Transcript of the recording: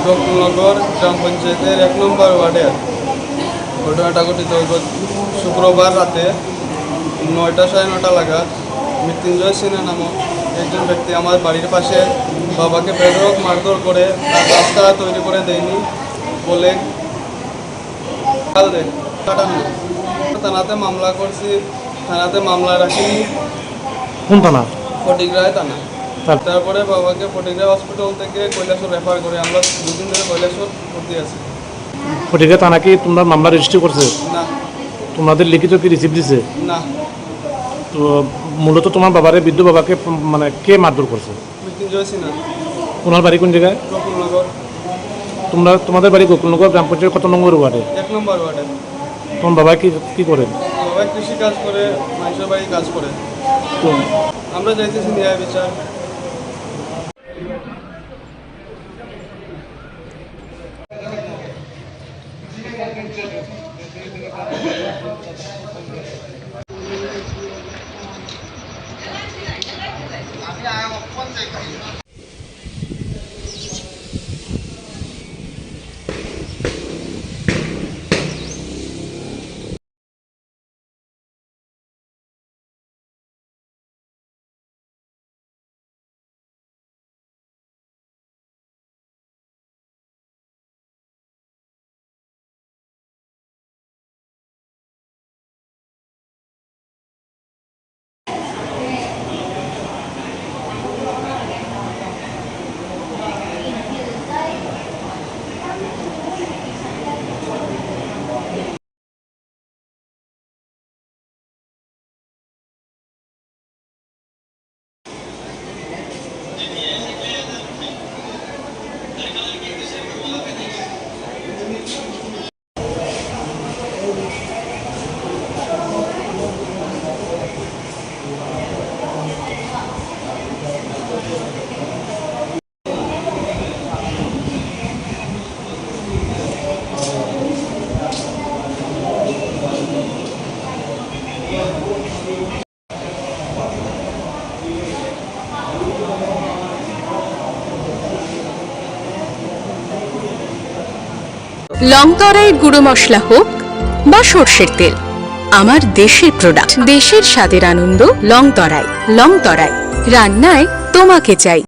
গোকুলনগর গ্রাম পঞ্চায়েতের 1 নম্বর ওয়ার্ডের ঘটনাটা ঘটিত শুক্রবার রাতে 9টা সাড়ে 9টা নাগাদ মৃত্যুঞ্জয় সিনহা নামক একজন ব্যক্তি আমার বাড়ির পাশে বাবাকে বেধড়ক মারধর করে তার রাস্তা তৈরি করে দেয়নি বলে থানাতে মামলা করছি, থানাতে মামলা রাখিনি। কোন থানা? ফটিকরায় থানা। তারপরে বাবাকে ফটিকরায় হসপিটাল থেকে কৈলাসহর রেফার করে আমরা 2 দিন ধরে কৈলাসহর ভর্তি আছি। ফটিকরা থানা কি তোমরা মামলা রেজিস্ট্রি করছে? না। তোমাদের লিখিত কি রিসিভ দিছে? না। তো মূলত তোমার বাবারে বৃদ্ধ বাবাকে মানে কে মারধর করছে? মৃত্যুঞ্জয় সিনহা। ওনার বাড়ি কোন জায়গায়? গোকুলনগর। তোমাদের বাড়ি গোকুলনগর গ্রাম পঞ্চায়েত কত নম্বর ওয়ার্ডে? 1 নম্বর ওয়ার্ডে। তোমার বাবা কি করেন? বাবা কৃষি কাজ করে, মানুষের বাড়ি কাজ করে। তো আমরা চাইতেছি ন্যায় বিচার। লংতরাইয়ের গুঁড়ো মশলা হোক বা সর্ষের তেল, আমার দেশের প্রোডাক্ট, দেশের স্বাদের আনন্দ। লংতরাই রান্নায় তোমাকে চাই।